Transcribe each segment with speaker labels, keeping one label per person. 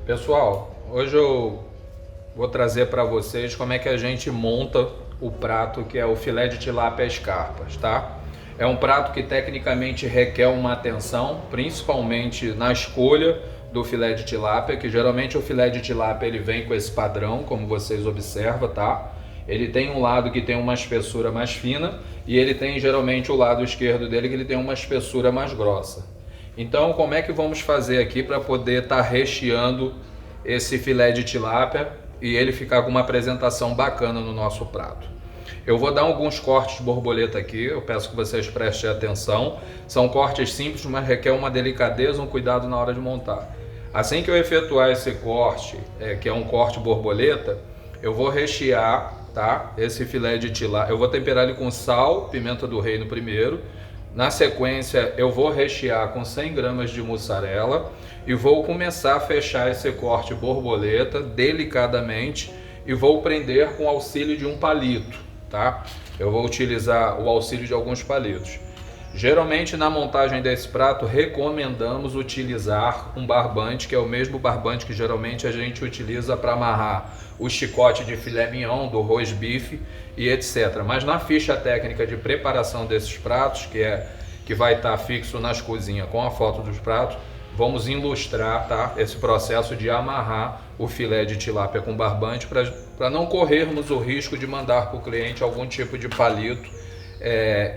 Speaker 1: Pessoal, hoje eu vou trazer para vocês como é que a gente monta o prato que é o filé de tilápia às carpas, tá? É um prato que tecnicamente requer uma atenção, principalmente na escolha do filé de tilápia, que geralmente o filé de tilápia ele vem com esse padrão, como vocês observam, tá? Ele tem um lado que tem uma espessura mais fina e ele tem geralmente o lado esquerdo dele que ele tem uma espessura mais grossa. Então, como é que vamos fazer aqui para poder estar recheando esse filé de tilápia e ele ficar com uma apresentação bacana no nosso prato? Eu vou dar alguns cortes de borboleta aqui, eu peço que vocês prestem atenção. São cortes simples, mas requer uma delicadeza, um cuidado na hora de montar. Assim que eu efetuar esse corte, que é um corte borboleta, eu vou rechear, tá? Esse filé de tilápia. Eu vou temperar ele com sal, pimenta do reino primeiro. Na sequência, eu vou rechear com 100 gramas de mussarela e vou começar a fechar esse corte borboleta delicadamente e vou prender com o auxílio de um palito, tá? Eu vou utilizar o auxílio de alguns palitos. Geralmente na montagem desse prato recomendamos utilizar um barbante, que é o mesmo barbante que geralmente a gente utiliza para amarrar o chicote de filé mignon, do roast beef e etc. Mas na ficha técnica de preparação desses pratos, que vai estar fixo nas cozinhas com a foto dos pratos, vamos ilustrar, tá, esse processo de amarrar o filé de tilápia com barbante para não corrermos o risco de mandar para o cliente algum tipo de palito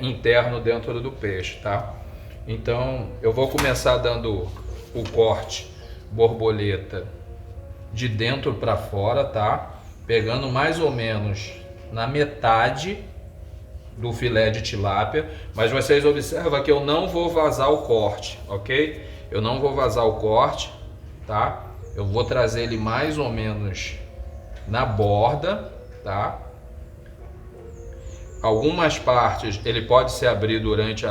Speaker 1: interno dentro do peixe, tá? Então eu vou começar dando o corte borboleta de dentro para fora, tá? Pegando mais ou menos na metade do filé de tilápia, mas vocês observam que eu não vou vazar o corte, ok? Eu não vou vazar o corte, tá? Eu vou trazer ele mais ou menos na borda, tá? Algumas partes ele pode se abrir durante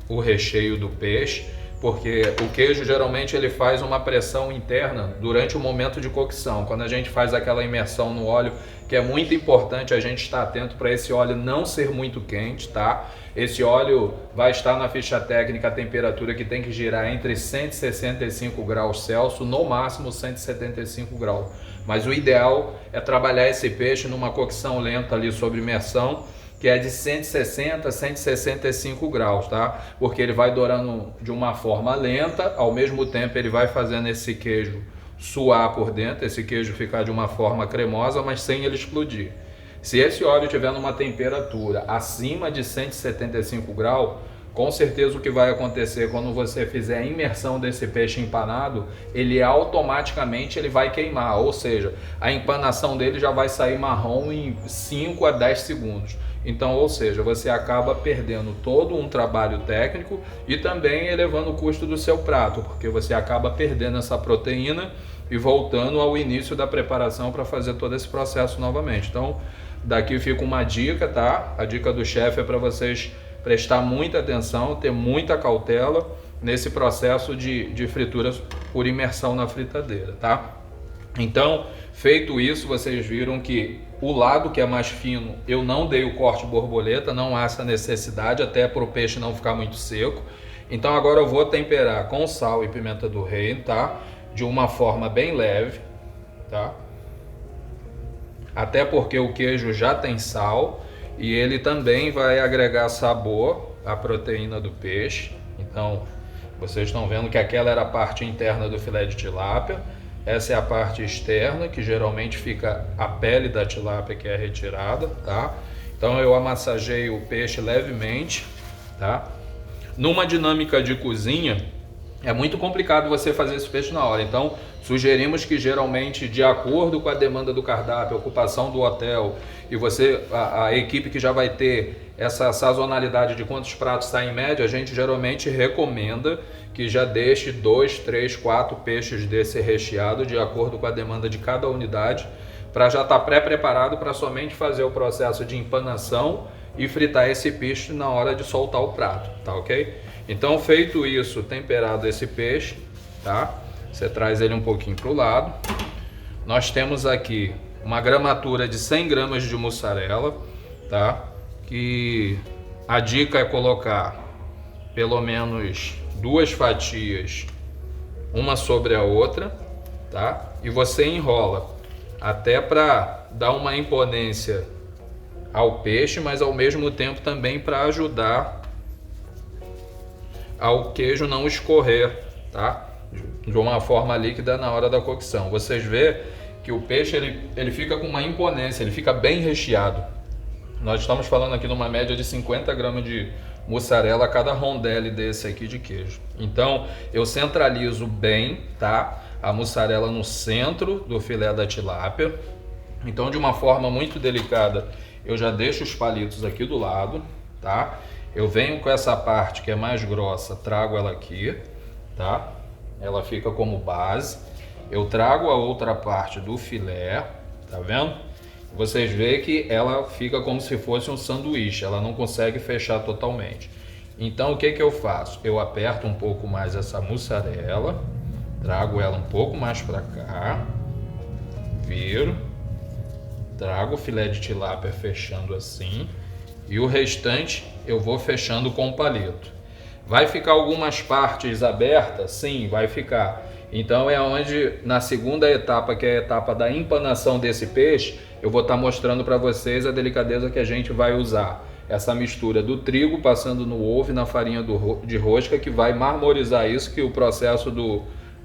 Speaker 1: o recheio do peixe, porque o queijo geralmente ele faz uma pressão interna durante o momento de cocção. Quando a gente faz aquela imersão no óleo, que é muito importante a gente estar atento para esse óleo não ser muito quente, tá? Esse óleo vai estar na ficha técnica a temperatura que tem que girar entre 165 graus Celsius, no máximo 175 graus. Mas o ideal é trabalhar esse peixe numa cocção lenta ali sob imersão, que é de 160 a 165 graus, tá? Porque ele vai dourando de uma forma lenta, ao mesmo tempo ele vai fazendo esse queijo suar por dentro, esse queijo ficar de uma forma cremosa, mas sem ele explodir. Se esse óleo estiver numa temperatura acima de 175 graus, com certeza o que vai acontecer quando você fizer a imersão desse peixe empanado, ele automaticamente vai queimar, ou seja, a empanação dele já vai sair marrom em 5 a 10 segundos. Então, ou seja, você acaba perdendo todo um trabalho técnico e também elevando o custo do seu prato, porque você acaba perdendo essa proteína e voltando ao início da preparação para fazer todo esse processo novamente. Então, daqui fica uma dica, tá? A dica do chefe é para vocês prestar muita atenção, ter muita cautela nesse processo de fritura por imersão na fritadeira, tá? Então, feito isso, vocês viram que o lado que é mais fino, eu não dei o corte borboleta, não há essa necessidade, até para o peixe não ficar muito seco. Então agora eu vou temperar com sal e pimenta do reino, tá? De uma forma bem leve, tá? Até porque o queijo já tem sal e ele também vai agregar sabor à proteína do peixe. Então, vocês estão vendo que aquela era a parte interna do filé de tilápia. Essa é a parte externa, que geralmente fica a pele da tilápia que é retirada, tá? Então eu amassageio o peixe levemente, tá? Numa dinâmica de cozinha, é muito complicado você fazer esse peixe na hora. Então, sugerimos que geralmente, de acordo com a demanda do cardápio, a ocupação do hotel e a equipe que já vai ter essa sazonalidade de quantos pratos sai em média, a gente geralmente recomenda que já deixe 2, 3, 4 peixes desse recheado de acordo com a demanda de cada unidade, para já estar pré-preparado para somente fazer o processo de empanação e fritar esse peixe na hora de soltar o prato, tá ok? Então, feito isso, temperado esse peixe, tá? Você traz ele um pouquinho para o lado. Nós temos aqui uma gramatura de 100 gramas de mussarela, tá? Que a dica é colocar pelo menos 2 fatias, uma sobre a outra, tá? E você enrola até para dar uma imponência ao peixe, mas ao mesmo tempo também para ajudar ao queijo não escorrer, tá? De uma forma líquida na hora da cocção. Vocês vê que o peixe ele fica com uma imponência, ele fica bem recheado. Nós estamos falando aqui numa média de 50 gramas de mussarela a cada rondelli desse aqui de queijo. Então eu centralizo bem, tá? A mussarela no centro do filé da tilápia. Então, de uma forma muito delicada, eu já deixo os palitos aqui do lado, tá? Eu venho com essa parte que é mais grossa, trago ela aqui, tá? Ela fica como base. Eu trago a outra parte do filé, tá vendo? Vocês veem que ela fica como se fosse um sanduíche, ela não consegue fechar totalmente. Então, o que que eu faço? Eu aperto um pouco mais essa mussarela, trago ela um pouco mais para cá, viro, trago o filé de tilápia fechando assim, e o restante eu vou fechando com o palito. Vai ficar algumas partes abertas? Sim, vai ficar. Então é onde, na segunda etapa, que é a etapa da empanação desse peixe, eu vou estar mostrando para vocês a delicadeza que a gente vai usar. Essa mistura do trigo passando no ovo e na farinha de rosca, que vai marmorizar isso, que o processo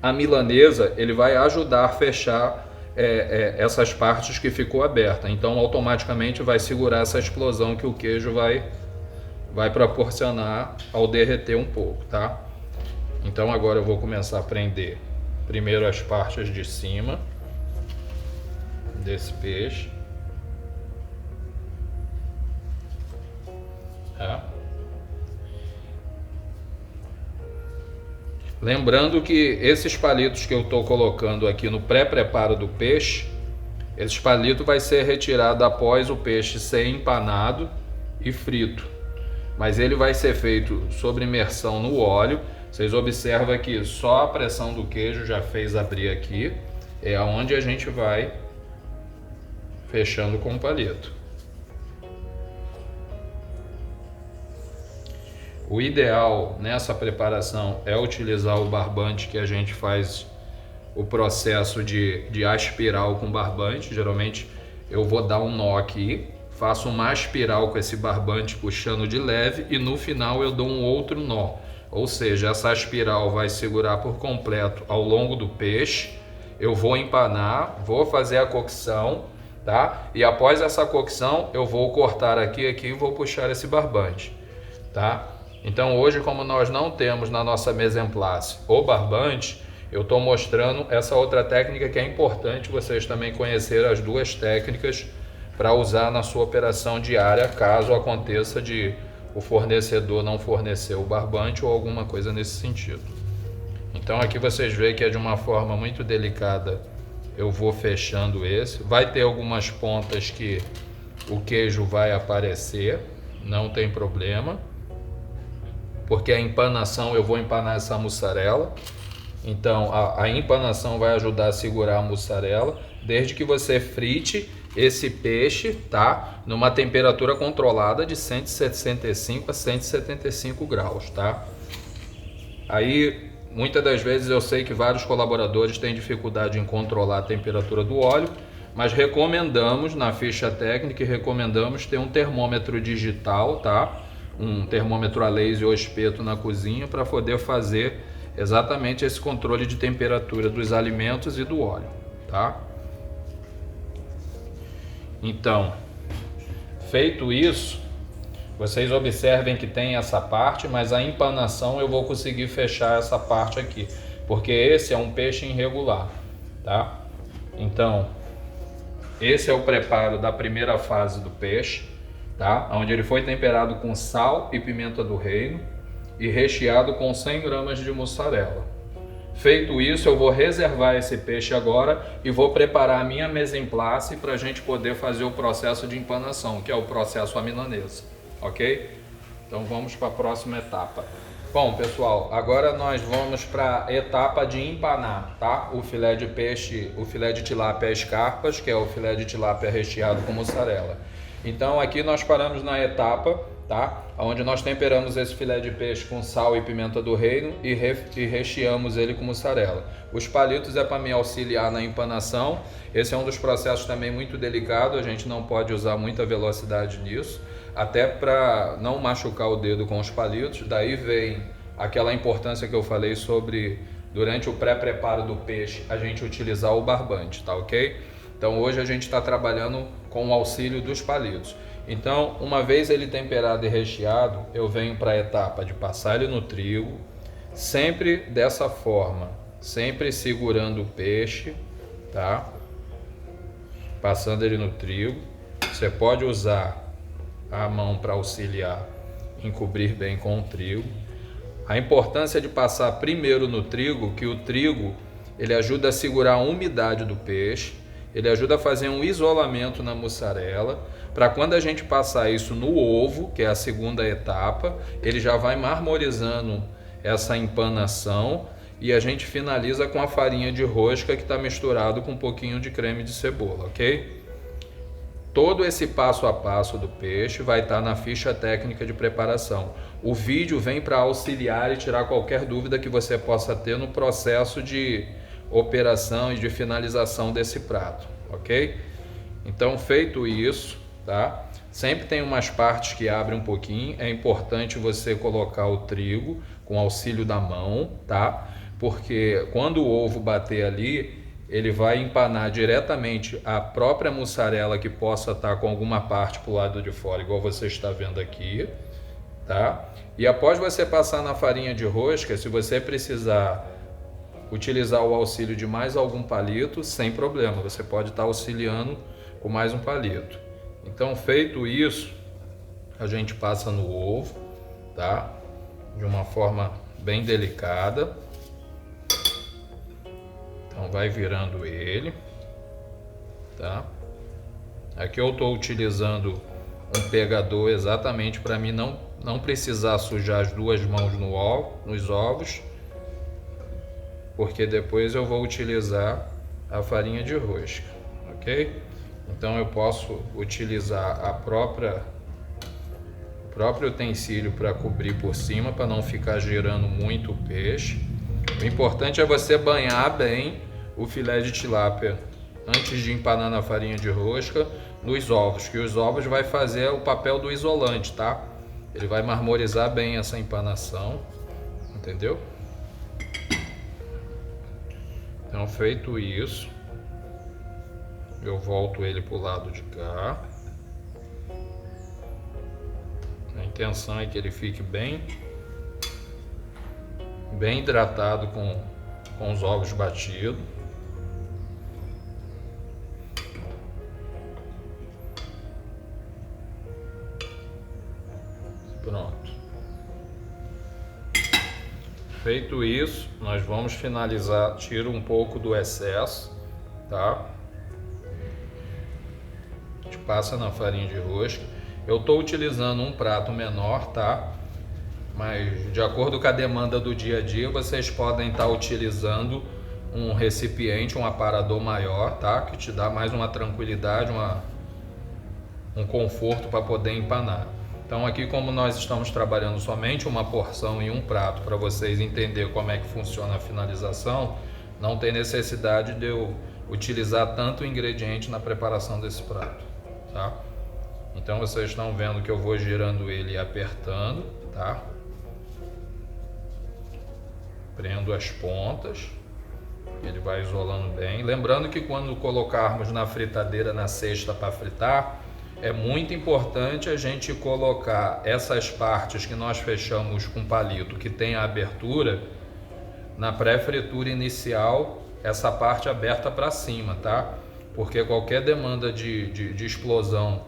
Speaker 1: a milanesa, ele vai ajudar a fechar essas partes que ficou aberta. Então automaticamente vai segurar essa explosão que o queijo vai proporcionar ao derreter um pouco, tá? Então agora eu vou começar a prender primeiro as partes de cima desse peixe, tá? Lembrando que esses palitos que eu estou colocando aqui no pré-preparo do peixe, esse palito vai ser retirado após o peixe ser empanado e frito. Mas ele vai ser feito sob imersão no óleo. Vocês observam que só a pressão do queijo já fez abrir aqui. É onde a gente vai fechando com o palito. O ideal nessa preparação é utilizar o barbante, que a gente faz o processo de aspiral com barbante. Geralmente eu vou dar um nó aqui, faço uma aspiral com esse barbante puxando de leve e no final eu dou um outro nó. Ou seja, essa aspiral vai segurar por completo ao longo do peixe. Eu vou empanar, vou fazer a cocção, tá? E após essa cocção eu vou cortar aqui e vou puxar esse barbante, tá? Então hoje, como nós não temos na nossa mise en place o barbante, eu estou mostrando essa outra técnica que é importante vocês também conhecerem, as duas técnicas para usar na sua operação diária, caso aconteça de o fornecedor não fornecer o barbante ou alguma coisa nesse sentido. Então aqui vocês veem que é de uma forma muito delicada, eu vou fechando esse. Vai ter algumas pontas que o queijo vai aparecer, não tem problema, porque a empanação, eu vou empanar essa mussarela. Então a empanação vai ajudar a segurar a mussarela, desde que você frite esse peixe, tá? Numa temperatura controlada de 165 a 175 graus, tá? Aí, muitas das vezes eu sei que vários colaboradores têm dificuldade em controlar a temperatura do óleo, mas recomendamos, na ficha técnica, recomendamos ter um termômetro digital, tá? Um termômetro a laser ou espeto na cozinha para poder fazer exatamente esse controle de temperatura dos alimentos e do óleo, tá? Então, feito isso, vocês observem que tem essa parte, mas a empanação eu vou conseguir fechar essa parte aqui, porque esse é um peixe irregular, tá? Então, esse é o preparo da primeira fase do peixe, tá? Onde ele foi temperado com sal e pimenta do reino e recheado com 100 gramas de mussarela. Feito isso, eu vou reservar esse peixe agora e vou preparar a minha mise en place para a gente poder fazer o processo de empanação, que é o processo à milanesa, ok? Então vamos para a próxima etapa. Bom, pessoal, agora nós vamos para a etapa de empanar, tá? O filé de peixe, o filé de tilápia escarpas, que é o filé de tilápia recheado com mussarela. Então aqui nós paramos na etapa tá? Onde nós temperamos esse filé de peixe com sal e pimenta do reino e recheamos ele com mussarela. Os palitos é para me auxiliar na empanação. Esse é um dos processos também muito delicado, a gente não pode usar muita velocidade nisso, até para não machucar o dedo com os palitos. Daí vem aquela importância que eu falei sobre, durante o pré-preparo do peixe, a gente utilizar o barbante, tá ok? Então hoje a gente está trabalhando com o auxílio dos palitos. Então, uma vez ele temperado e recheado, eu venho para a etapa de passar ele no trigo, sempre dessa forma, sempre segurando o peixe, tá? Passando ele no trigo. Você pode usar a mão para auxiliar em cobrir bem com o trigo. A importância de passar primeiro no trigo, que o trigo ele ajuda a segurar a umidade do peixe, ele ajuda a fazer um isolamento na mussarela, para quando a gente passar isso no ovo, que é a segunda etapa, ele já vai marmorizando essa empanação e a gente finaliza com a farinha de rosca que está misturado com um pouquinho de creme de cebola, ok? Todo esse passo a passo do peixe vai estar na ficha técnica de preparação. O vídeo vem para auxiliar e tirar qualquer dúvida que você possa ter no processo de operação e de finalização desse prato, ok? Então, feito isso, tá? Sempre tem umas partes que abrem um pouquinho, é importante você colocar o trigo com auxílio da mão, tá? Porque quando o ovo bater ali, ele vai empanar diretamente a própria mussarela que possa estar com alguma parte para o lado de fora, igual você está vendo aqui, tá? E após você passar na farinha de rosca, se você precisar utilizar o auxílio de mais algum palito, sem problema, você pode estar auxiliando com mais um palito. Então, feito isso, a gente passa no ovo, tá? De uma forma bem delicada. Então, vai virando ele, tá? Aqui eu estou utilizando um pegador exatamente para mim não precisar sujar as duas mãos nos ovos, porque depois eu vou utilizar a farinha de rosca, ok? Então eu posso utilizar o próprio utensílio para cobrir por cima, para não ficar girando muito o peixe. O importante é você banhar bem o filé de tilápia antes de empanar na farinha de rosca nos ovos, que os ovos vai fazer o papel do isolante, tá? Ele vai marmorizar bem essa empanação, entendeu? Então, feito isso, eu volto ele para o lado de cá. A intenção é que ele fique bem hidratado com os ovos batidos. Pronto. Feito isso, nós vamos finalizar. Tiro um pouco do excesso, tá? A gente passa na farinha de rosca. Eu estou utilizando um prato menor, tá? Mas de acordo com a demanda do dia a dia, vocês podem estar utilizando um recipiente, um aparador maior, tá? Que te dá mais uma tranquilidade, um conforto para poder empanar. Então aqui, como nós estamos trabalhando somente uma porção e um prato, para vocês entenderem como é que funciona a finalização, não tem necessidade de eu utilizar tanto ingrediente na preparação desse prato, tá? Então vocês estão vendo que eu vou girando ele e apertando, tá? Prendo as pontas, ele vai isolando bem. Lembrando que quando colocarmos na fritadeira, na cesta para fritar, é muito importante a gente colocar essas partes que nós fechamos com palito, que tem a abertura, na pré-fritura inicial, essa parte aberta para cima, tá? Porque qualquer demanda de explosão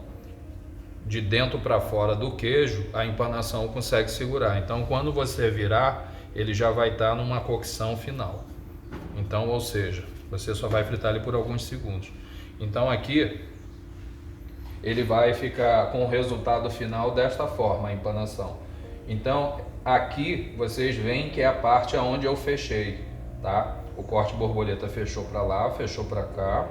Speaker 1: de dentro para fora do queijo, a empanação consegue segurar. Então, quando você virar, ele já vai estar numa cocção final. Então, ou seja, você só vai fritar ele por alguns segundos. Então, aqui ele vai ficar com o resultado final desta forma, a empanação. Então, aqui vocês veem que é a parte onde eu fechei, tá? O corte borboleta fechou para lá, fechou para cá.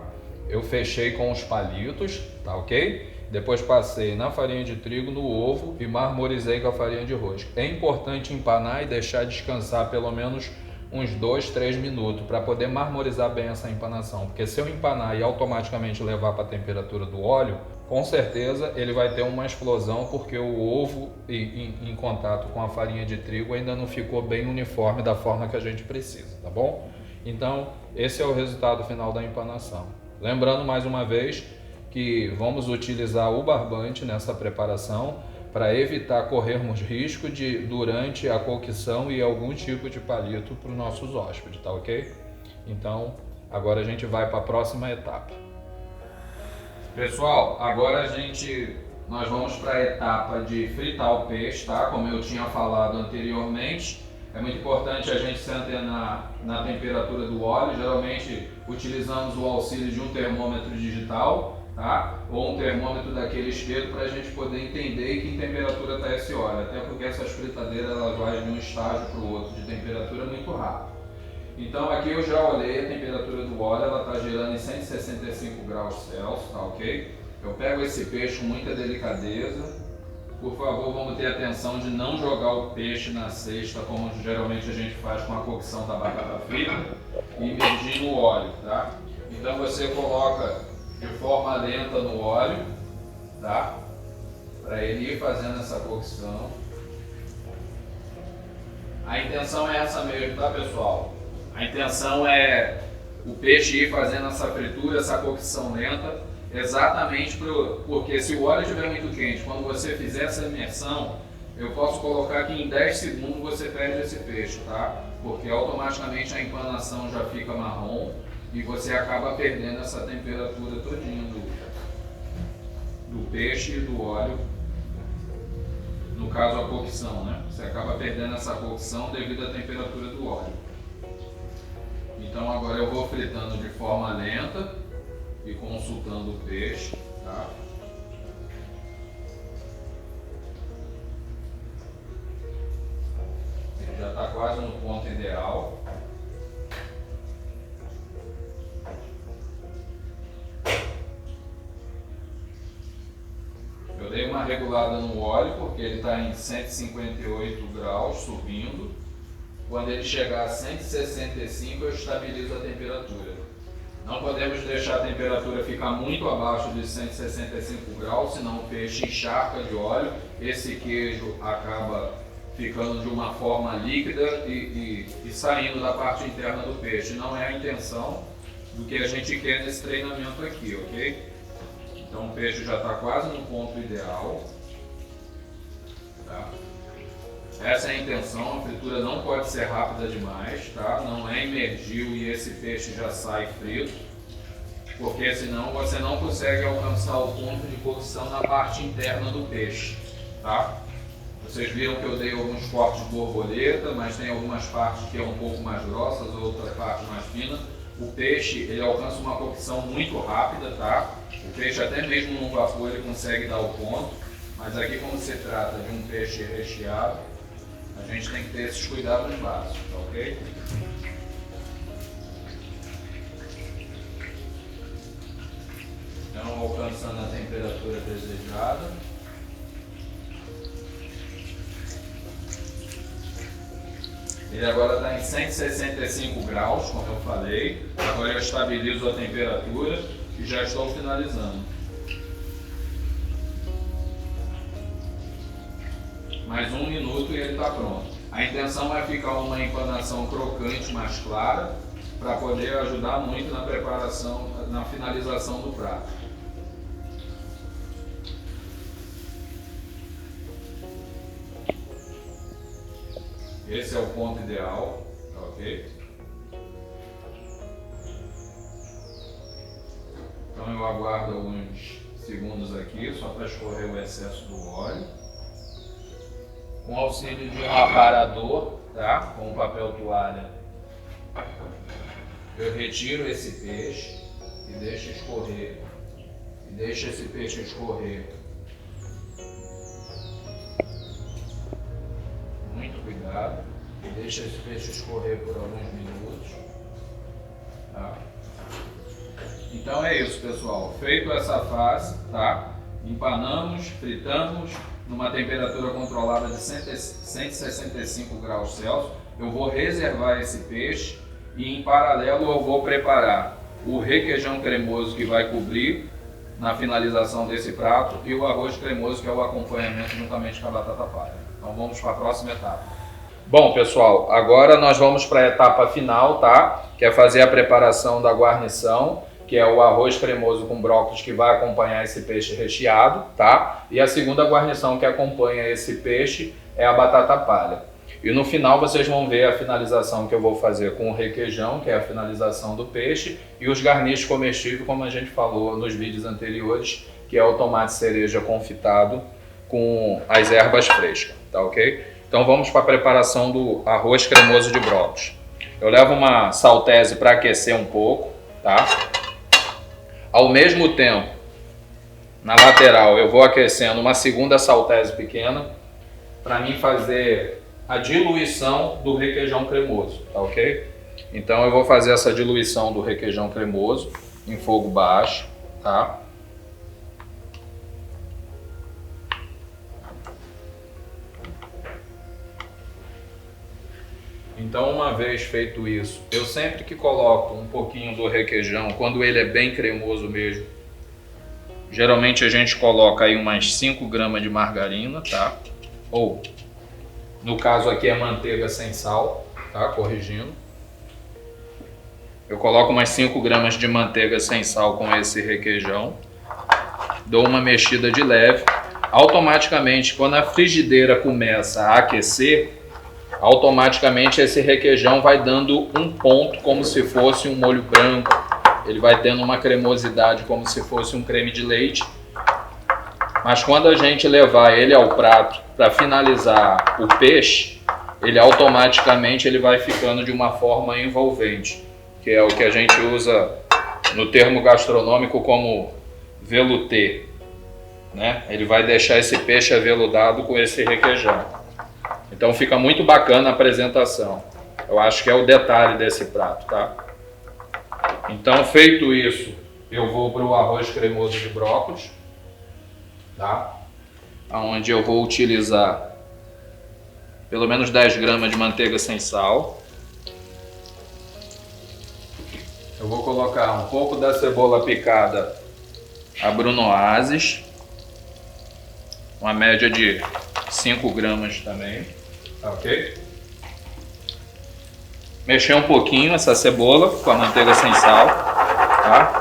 Speaker 1: Eu fechei com os palitos, tá ok? Depois passei na farinha de trigo, no ovo e marmorizei com a farinha de rosca. É importante empanar e deixar descansar pelo menos uns 2, 3 minutos para poder marmorizar bem essa empanação. Porque se eu empanar e automaticamente levar para a temperatura do óleo, com certeza ele vai ter uma explosão, porque o ovo em contato com a farinha de trigo ainda não ficou bem uniforme da forma que a gente precisa, tá bom? Então, esse é o resultado final da empanação. Lembrando mais uma vez que vamos utilizar o barbante nessa preparação para evitar corrermos risco de, durante a cocção, e algum tipo de palito para os nossos hóspedes, tá ok? Então, agora a gente vai para a próxima etapa. Pessoal, agora nós vamos para a etapa de fritar o peixe, tá? Como eu tinha falado anteriormente, é muito importante a gente se antenar na temperatura do óleo. Geralmente utilizamos o auxílio de um termômetro digital, tá? Ou um termômetro daquele espeto, para a gente poder entender em que temperatura está esse óleo, até porque essas fritadeiras elas vão de um estágio para o outro de temperatura muito rápido. Então aqui eu já olhei a temperatura do óleo, ela está girando em 165 graus Celsius, tá ok? Eu pego esse peixe com muita delicadeza. Por favor, vamos ter atenção de não jogar o peixe na cesta, como geralmente a gente faz com a cocção da batata frita, e imergir no óleo, tá? Então você coloca de forma lenta no óleo, tá? Para ele ir fazendo essa cocção. A intenção é essa mesmo, tá, pessoal? A intenção é o peixe ir fazendo essa fritura, essa cocção lenta, exatamente porque se o óleo estiver muito quente, quando você fizer essa imersão, eu posso colocar que em 10 segundos você perde esse peixe, tá? Porque automaticamente a empanação já fica marrom e você acaba perdendo essa temperatura todinha do peixe e do óleo, no caso a cocção, né? Você acaba perdendo essa cocção devido à temperatura do óleo. Então agora eu vou fritando de forma lenta e consultando o peixe, tá? Ele já está quase no ponto ideal. Eu dei uma regulada no óleo porque ele está em 158 graus subindo. Quando ele chegar a 165, eu estabilizo a temperatura. Não podemos deixar a temperatura ficar muito abaixo de 165 graus, senão o peixe encharca de óleo. Esse queijo acaba ficando de uma forma líquida e saindo da parte interna do peixe. Não é a intenção do que a gente quer nesse treinamento aqui, ok? Então o peixe já está quase no ponto ideal. Tá? Essa é a intenção, a fritura não pode ser rápida demais, tá? Não é imergiu e esse peixe já sai frito, porque senão você não consegue alcançar o ponto de cocção na parte interna do peixe, tá? Vocês viram que eu dei alguns cortes de borboleta, mas tem algumas partes que é um pouco mais grossas, outras partes mais finas. O peixe, ele alcança uma cocção muito rápida, tá? O peixe até mesmo no vapor ele consegue dar o ponto, mas aqui como se trata de um peixe recheado, a gente tem que ter esses cuidados básicos, tá ok? Então, alcançando a temperatura desejada. Ele agora está em 165 graus, como eu falei. Agora eu estabilizo a temperatura e já estou finalizando. Mais 1 minuto e ele está pronto. A intenção é ficar uma empanação crocante, mais clara, para poder ajudar muito na preparação, na finalização do prato. Esse é o ponto ideal, tá ok? Então eu aguardo alguns segundos aqui, só para escorrer o excesso do óleo. Com auxílio de um aparador, tá? Com um papel toalha, eu retiro esse peixe e deixo escorrer. E deixo esse peixe escorrer. Muito cuidado. E deixa esse peixe escorrer por alguns minutos. Tá? Então é isso, pessoal. Feito essa fase, tá? Empanamos, fritamos numa temperatura controlada de 165 graus Celsius. Eu vou reservar esse peixe e em paralelo eu vou preparar o requeijão cremoso que vai cobrir na finalização desse prato e o arroz cremoso que é o acompanhamento juntamente com a batata palha. Então vamos para a próxima etapa. Bom pessoal, agora nós vamos para a etapa final, tá? Que é fazer a preparação da guarnição, que é o arroz cremoso com brócolis que vai acompanhar esse peixe recheado, tá? E a segunda guarnição que acompanha esse peixe é a batata palha. E no final vocês vão ver a finalização que eu vou fazer com o requeijão, que é a finalização do peixe, e os garniches comestíveis, como a gente falou nos vídeos anteriores, que é o tomate cereja confitado com as ervas frescas, tá ok? Então vamos para a preparação do arroz cremoso de brócolis. Eu levo uma saltese para aquecer um pouco, tá? Ao mesmo tempo, na lateral, eu vou aquecendo uma segunda saltese pequena para mim fazer a diluição do requeijão cremoso, tá ok? Então eu vou fazer essa diluição do requeijão cremoso em fogo baixo, tá? Então, uma vez feito isso, eu sempre que coloco um pouquinho do requeijão, quando ele é bem cremoso mesmo, geralmente a gente coloca aí umas 5 gramas de margarina, tá? Ou, no caso aqui é manteiga sem sal, tá? Corrigindo. Eu coloco umas 5 gramas de manteiga sem sal com esse requeijão. Dou uma mexida de leve. Automaticamente, quando a frigideira começa a aquecer, automaticamente esse requeijão vai dando um ponto como se fosse um molho branco. Ele vai tendo uma cremosidade como se fosse um creme de leite. Mas quando a gente levar ele ao prato para finalizar o peixe, ele automaticamente vai ficando de uma forma envolvente, que é o que a gente usa no termo gastronômico como velouté, né? Ele vai deixar esse peixe aveludado com esse requeijão. Então fica muito bacana a apresentação. Eu acho que é o detalhe desse prato, tá? Então, feito isso, eu vou para o arroz cremoso de brócolis, tá? Onde eu vou utilizar pelo menos 10 gramas de manteiga sem sal. Eu vou colocar um pouco da cebola picada a brunoises, uma média de 5 gramas também, tá ok? Mexer um pouquinho essa cebola com a manteiga sem sal, tá?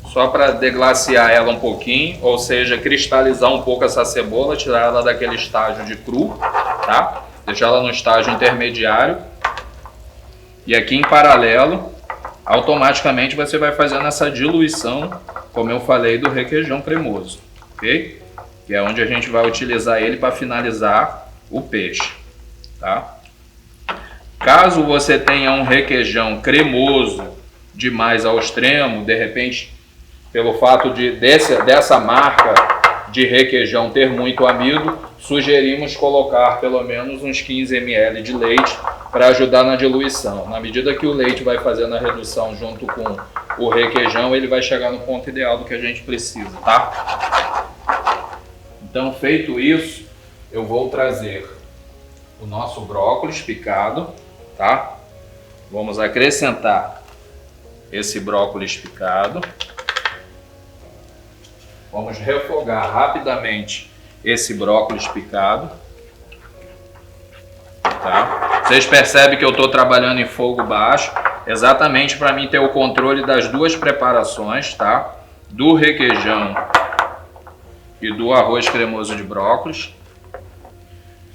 Speaker 1: Só para deglaciar ela um pouquinho, ou seja, cristalizar um pouco essa cebola, tirar ela daquele estágio de cru, tá? Deixar ela no estágio intermediário. E aqui em paralelo, automaticamente você vai fazendo essa diluição, como eu falei, do requeijão cremoso, ok? Que é onde a gente vai utilizar ele para finalizar o peixe, tá? Caso você tenha um requeijão cremoso demais ao extremo, de repente, pelo fato dessa marca de requeijão ter muito amido, sugerimos colocar pelo menos uns 15 ml de leite para ajudar na diluição. Na medida que o leite vai fazendo a redução junto com o requeijão, ele vai chegar no ponto ideal do que a gente precisa, tá? Então, feito isso, eu vou trazer o nosso brócolis picado, tá? Vamos acrescentar esse brócolis picado. Vamos refogar rapidamente esse brócolis picado, tá? Vocês percebem que eu estou trabalhando em fogo baixo, exatamente para mim ter o controle das duas preparações, tá? Do requeijão e do arroz cremoso de brócolis.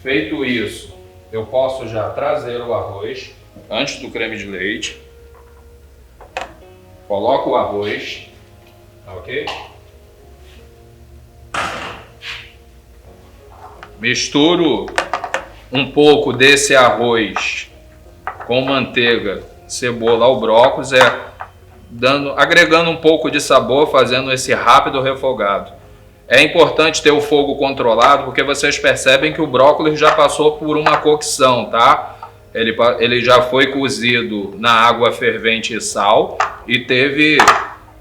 Speaker 1: Feito isso, eu posso já trazer o arroz antes do creme de leite. Coloco o arroz, ok? Misturo um pouco desse arroz com manteiga, cebola ao brócolis, agregando um pouco de sabor, fazendo esse rápido refogado. É importante ter o fogo controlado, porque vocês percebem que o brócolis já passou por uma cocção, tá? Ele já foi cozido na água fervente e sal e teve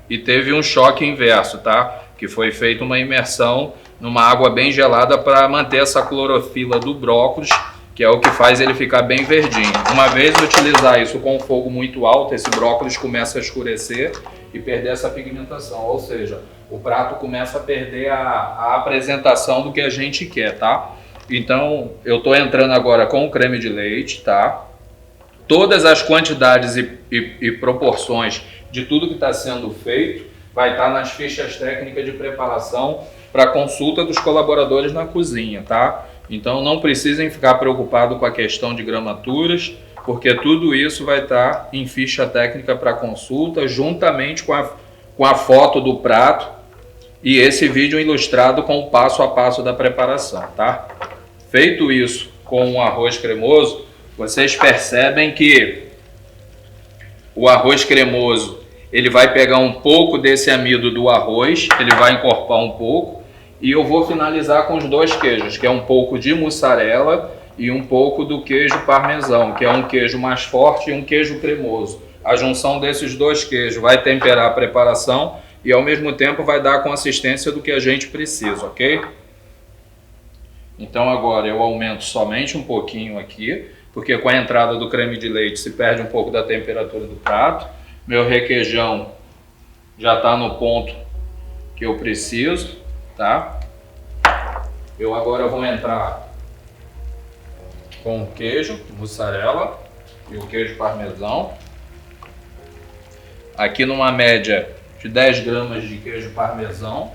Speaker 1: e teve um choque inverso, tá? Que foi feita uma imersão numa água bem gelada para manter essa clorofila do brócolis, que é o que faz ele ficar bem verdinho. Uma vez utilizar isso com fogo muito alto, esse brócolis começa a escurecer e perder essa pigmentação, ou seja, o prato começa a perder a apresentação do que a gente quer, tá? Então, eu estou entrando agora com o creme de leite, tá? Todas as quantidades e proporções de tudo que está sendo feito vai estar nas fichas técnicas de preparação para consulta dos colaboradores na cozinha, tá? Então não precisem ficar preocupados com a questão de gramaturas, porque tudo isso vai estar em ficha técnica para consulta, juntamente com a foto do prato e esse vídeo ilustrado com o passo a passo da preparação, tá? Feito isso com o arroz cremoso, vocês percebem que o arroz cremoso ele vai pegar um pouco desse amido do arroz, ele vai encorpar um pouco, e eu vou finalizar com os dois queijos, que é um pouco de mussarela e um pouco do queijo parmesão, que é um queijo mais forte e um queijo cremoso. A junção desses dois queijos vai temperar a preparação e ao mesmo tempo vai dar a consistência do que a gente precisa, ok? Então agora eu aumento somente um pouquinho aqui, porque com a entrada do creme de leite se perde um pouco da temperatura do prato. Meu requeijão já está no ponto que eu preciso, tá? Eu agora vou entrar com o queijo mussarela e o queijo parmesão. Aqui numa média de 10 gramas de queijo parmesão.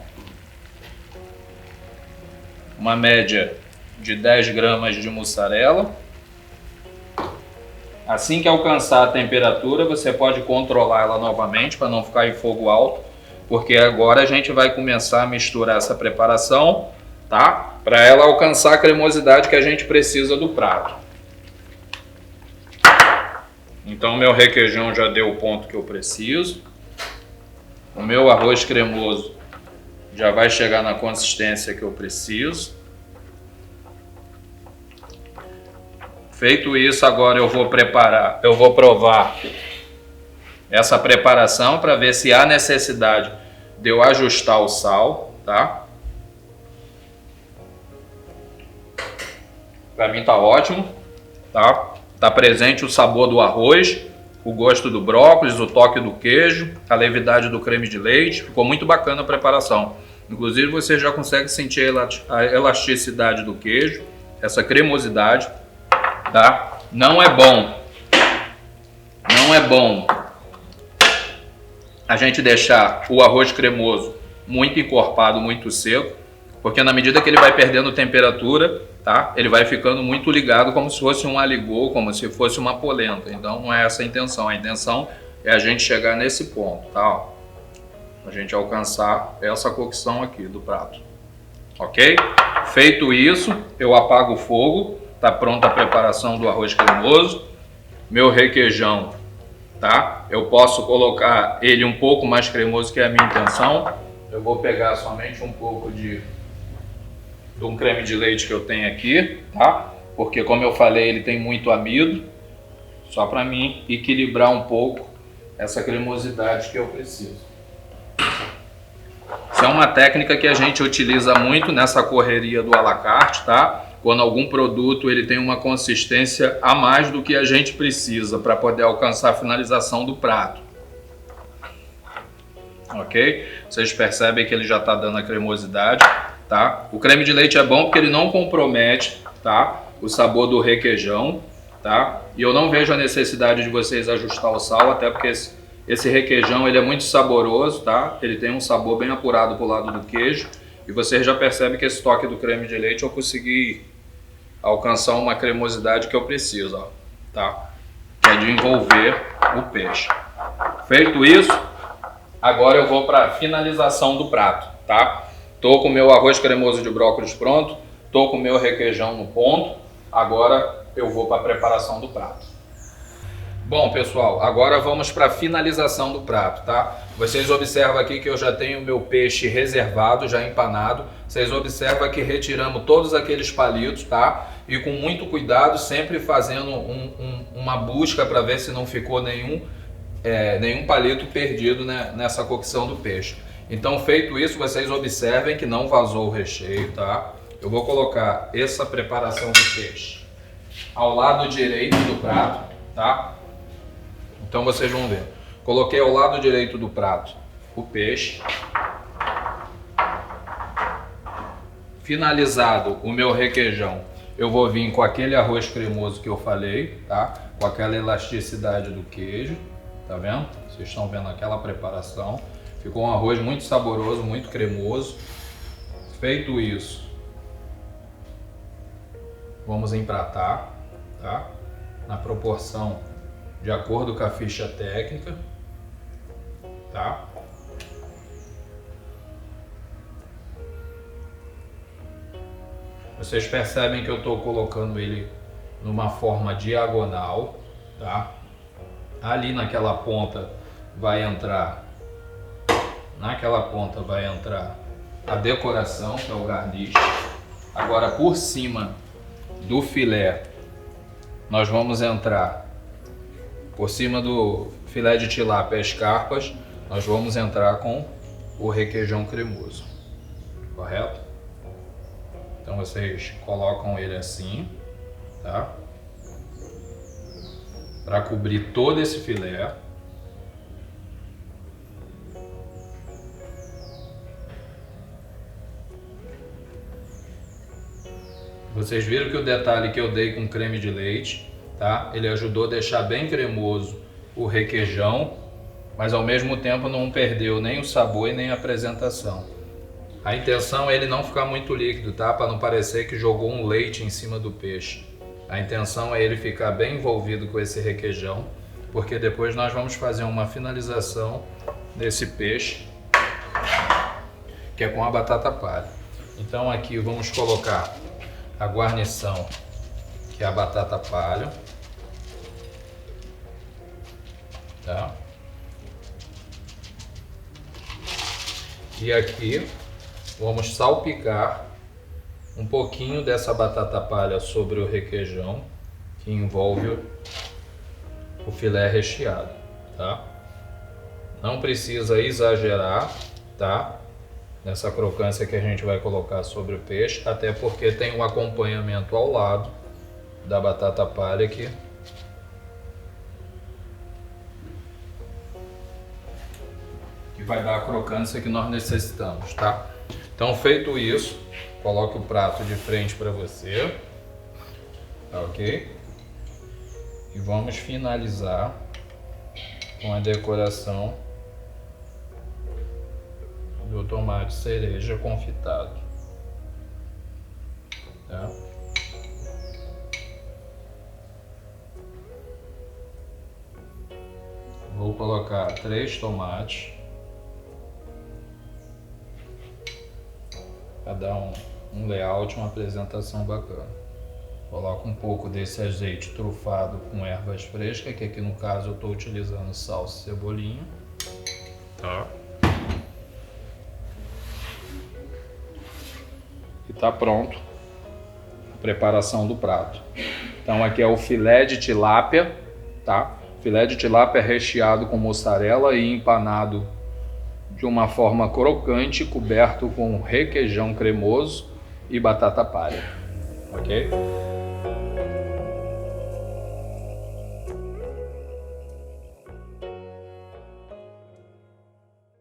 Speaker 1: Uma média de 10 gramas de mussarela. Assim que alcançar a temperatura, você pode controlar ela novamente para não ficar em fogo alto, porque agora a gente vai começar a misturar essa preparação, tá? Para ela alcançar a cremosidade que a gente precisa do prato. Então meu requeijão já deu o ponto que eu preciso. O meu arroz cremoso já vai chegar na consistência que eu preciso. Feito isso, agora eu vou provar essa preparação para ver se há necessidade de eu ajustar o sal, tá? Para mim tá ótimo, tá? Tá presente o sabor do arroz, o gosto do brócolis, o toque do queijo, a levidade do creme de leite. Ficou muito bacana a preparação. Inclusive você já consegue sentir a elasticidade do queijo, essa cremosidade. Tá? Não é bom a gente deixar o arroz cremoso muito encorpado, muito seco, porque na medida que ele vai perdendo temperatura, tá? Ele vai ficando muito ligado como se fosse um aligô, como se fosse uma polenta. Então não é essa a intenção. A intenção é a gente chegar nesse ponto, tá? A gente alcançar essa cocção aqui do prato, ok? Feito isso, eu apago o fogo. Tá pronta a preparação do arroz cremoso. Meu requeijão, tá? Eu posso colocar ele um pouco mais cremoso, que é a minha intenção. Eu vou pegar somente um pouco de um creme de leite que eu tenho aqui, tá? Porque como eu falei, ele tem muito amido. Só para mim equilibrar um pouco essa cremosidade que eu preciso. Isso é uma técnica que a gente utiliza muito nessa correria do à la carte, tá? Quando algum produto ele tem uma consistência a mais do que a gente precisa para poder alcançar a finalização do prato. Ok? Vocês percebem que ele já está dando a cremosidade, tá? O creme de leite é bom porque ele não compromete, tá? O sabor do requeijão, tá? E eu não vejo a necessidade de vocês ajustar o sal, até porque esse requeijão ele é muito saboroso, tá? Ele tem um sabor bem apurado pro lado do queijo. E vocês já percebem que esse toque do creme de leite eu consegui alcançar uma cremosidade que eu preciso, ó, tá? Que é de envolver o peixe. Feito isso, agora eu vou para a finalização do prato, tá? Tô com o meu arroz cremoso de brócolis pronto, tô com o meu requeijão no ponto, agora eu vou para a preparação do prato. Bom, pessoal, agora vamos para a finalização do prato, tá? Vocês observam aqui que eu já tenho o meu peixe reservado, já empanado. Vocês observam que retiramos todos aqueles palitos, tá? E com muito cuidado, sempre fazendo uma busca para ver se não ficou nenhum nenhum palito perdido, né, nessa cocção do peixe. Então, feito isso, vocês observem que não vazou o recheio, tá? Eu vou colocar essa preparação do peixe ao lado direito do prato, tá? Então vocês vão ver. Coloquei ao lado direito do prato o peixe. Finalizado o meu requeijão, eu vou vir com aquele arroz cremoso que eu falei, tá? Com aquela elasticidade do queijo, tá vendo? Vocês estão vendo aquela preparação. Ficou um arroz muito saboroso, muito cremoso. Feito isso, vamos empratar, tá? Na proporção de acordo com a ficha técnica, tá? Vocês percebem que eu estou colocando ele numa forma diagonal, tá? Ali naquela ponta vai entrar a decoração, que é o garnish. Agora por cima do filé, nós vamos entrar, por cima do filé de tilápia as carpas, nós vamos entrar com o requeijão cremoso, correto? Então vocês colocam ele assim, tá? Para cobrir todo esse filé. Vocês viram que o detalhe que eu dei com creme de leite, tá? Ele ajudou a deixar bem cremoso o requeijão, mas ao mesmo tempo não perdeu nem o sabor e nem a apresentação. A intenção é ele não ficar muito líquido, tá? Para não parecer que jogou um leite em cima do peixe. A intenção é ele ficar bem envolvido com esse requeijão, porque depois nós vamos fazer uma finalização desse peixe, que é com a batata palha. Então aqui vamos colocar a guarnição, que é a batata palha, tá? E aqui vamos salpicar um pouquinho dessa batata palha sobre o requeijão que envolve o filé recheado, tá? Não precisa exagerar, tá? Nessa crocância que a gente vai colocar sobre o peixe, até porque tem um acompanhamento ao lado da batata palha aqui. Que vai dar a crocância que nós necessitamos, tá? Então, feito isso, coloque o prato de frente para você, tá ok? E vamos finalizar com a decoração do tomate cereja confitado, tá? Vou colocar 3 tomates para dar um layout, uma apresentação bacana. Coloco um pouco desse azeite trufado com ervas frescas, que aqui no caso eu estou utilizando salsa e cebolinha, tá? E tá pronto a preparação do prato. Então aqui é o filé de tilápia, tá? Filé de tilápia recheado com mussarela e empanado de uma forma crocante, coberto com requeijão cremoso e batata palha, ok?